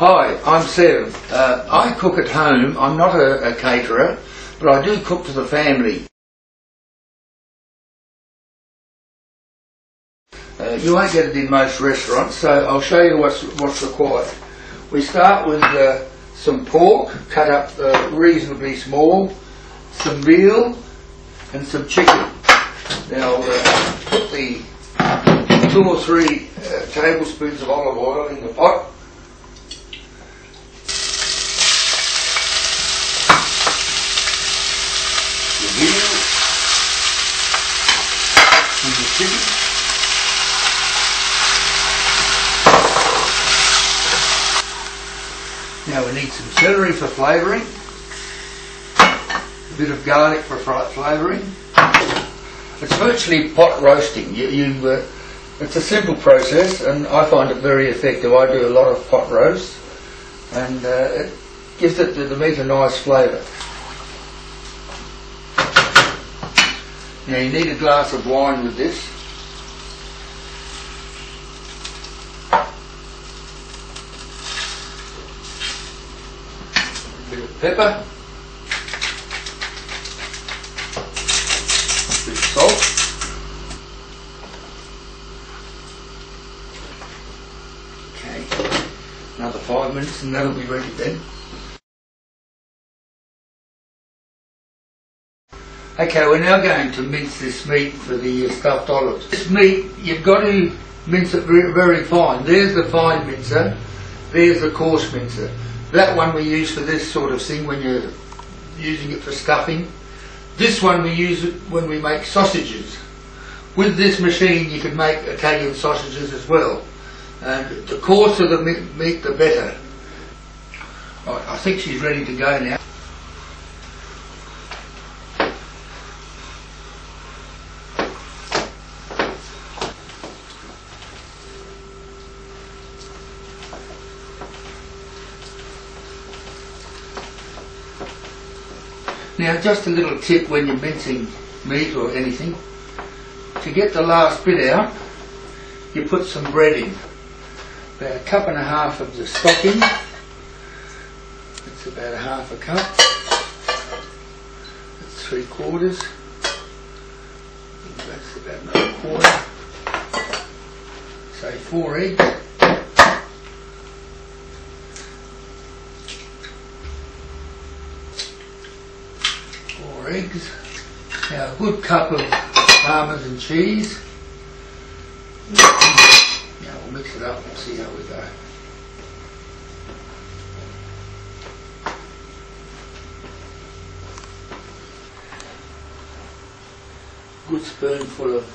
Hi, I'm Sev. I cook at home. I'm not a caterer, but I do cook for the family. You won't get it in most restaurants, so I'll show you what's required. We start with some pork, cut up reasonably small, some veal and some chicken. Now I'll put the 2 or 3 tablespoons of olive oil in the pot. The veal and the chicken. Now we need some celery for flavouring, a bit of garlic for flavouring. It's virtually pot roasting. It's a simple process and I find it very effective. I do a lot of pot roast and it gives the meat a nice flavour. Now you need a glass of wine with this. A bit of pepper. A bit of salt. Okay, another 5 minutes and that'll be ready then. Okay, we're now going to mince this meat for the stuffed olives. This meat, you've got to mince it very, very fine. There's the fine mincer, there's the coarse mincer. That one we use for this sort of thing when you're using it for stuffing. This one we use it when we make sausages. With this machine you can make Italian sausages as well. And the coarser the meat the better. Right, I think she's ready to go now. Now just a little tip when you're mincing meat or anything, to get the last bit out you put some bread in, about 1.5 cups of the stock in, that's about 1/2 cup, that's 3/4, that's about 1/4, say 4 eggs. Eggs. Now a good cup of Parmesan cheese. Now we'll mix it up and see how we go. Good spoonful of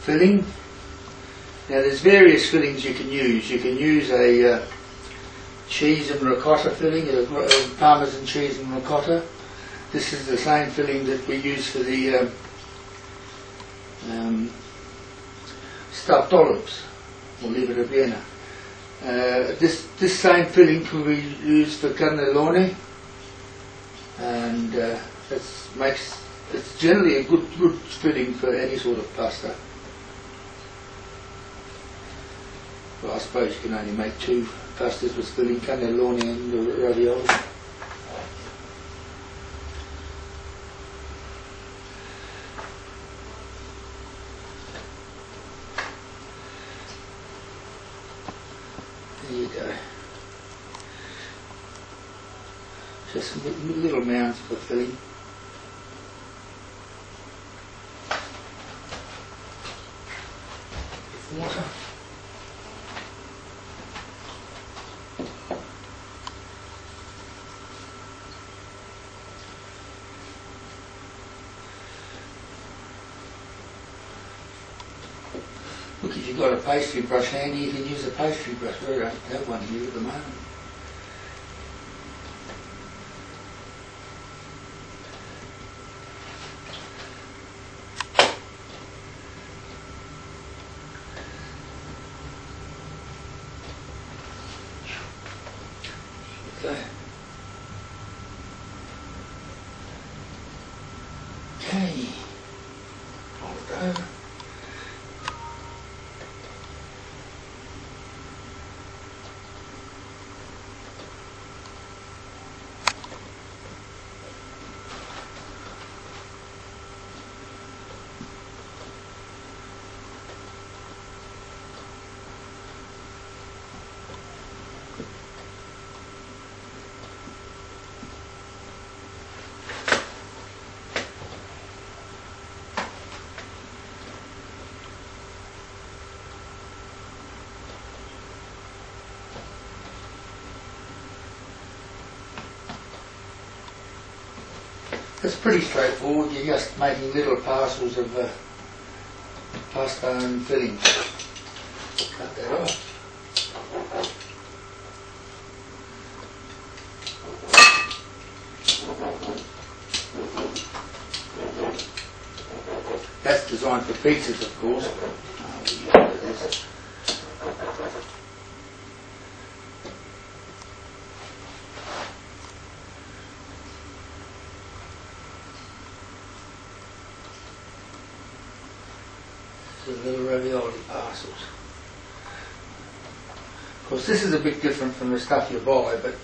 filling. Now there's various fillings you can use. You can use a cheese and ricotta filling, a Parmesan cheese and ricotta. This is the same filling that we use for the stuffed olives, or liver di Vienna. This same filling can be used for cannelloni, and it's generally a good filling for any sort of pasta. Well, I suppose you can only make 2 pastas with filling, cannelloni and ravioli. There you go. Just little mounds for filling. Water. Look, if you've got a pastry brush handy, you can use a pastry brush. We don't have one here at the moment. Okay. Roll it over. It's pretty straightforward. You're just making little parcels of pasta and filling. Cut that off. That's designed for pizzas, of course. The little ravioli parcels. Of course, this is a bit different from the stuff you buy, but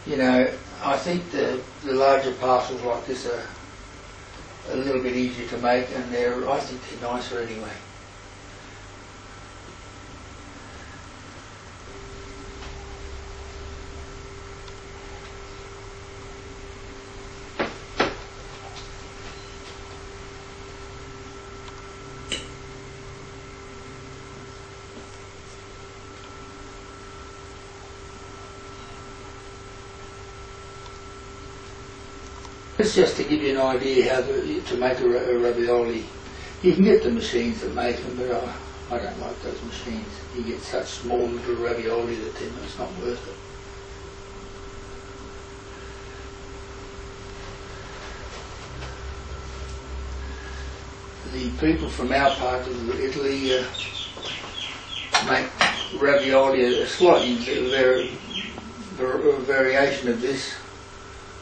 you know, I think the larger parcels like this are a little bit easier to make, and I think they're nicer anyway. It's just to give you an idea how to make a ravioli. You can get the machines that make them, but I don't like those machines. You get such small little ravioli that it's not worth it. The people from our part of Italy make ravioli a slightly variation of this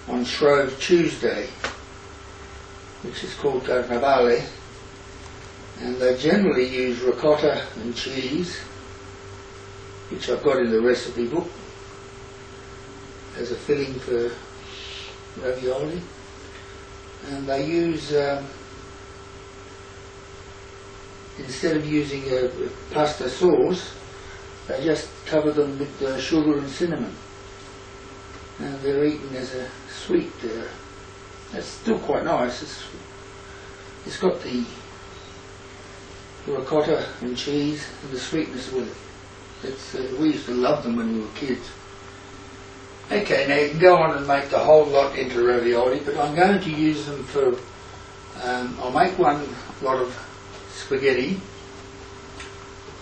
on Shrove Tuesday, which is called Carnavale, and they generally use ricotta and cheese, which I've got in the recipe book, as a filling for ravioli. And they use, instead of using a pasta sauce, they just cover them with sugar and cinnamon. And they're eaten as a sweet. It's still quite nice. It's got the ricotta and cheese and the sweetness with it. We used to love them when we were kids. Okay, now you can go on and make the whole lot into ravioli, but I'm going to use them for. I'll make one lot of spaghetti.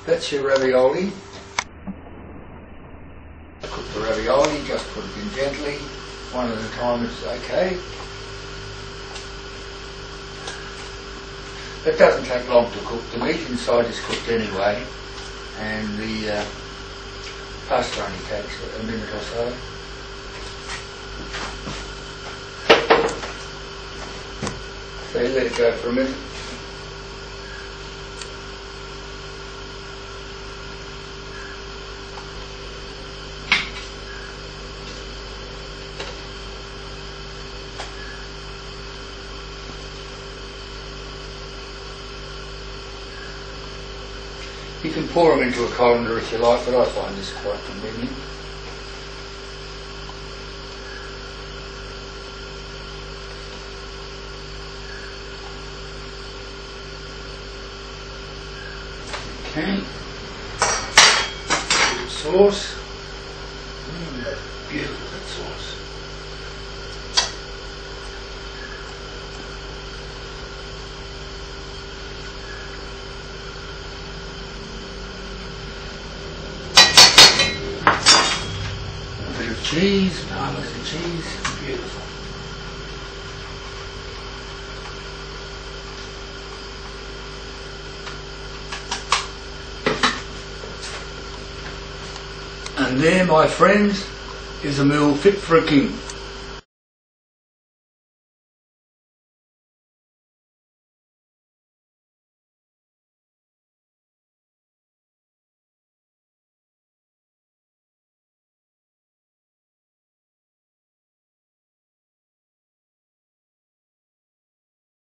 That's your ravioli. Cook the ravioli, just put it in gently, one at a time, it's okay. It doesn't take long to cook. The meat inside is cooked anyway, and the pasta only takes a minute or so. So you let it go for a minute. You can pour them into a colander if you like, but I find this quite convenient. Okay. Sauce. Beautiful, that sauce. Cheese, Parmesan cheese, beautiful. And there, my friends, is a meal fit for a king.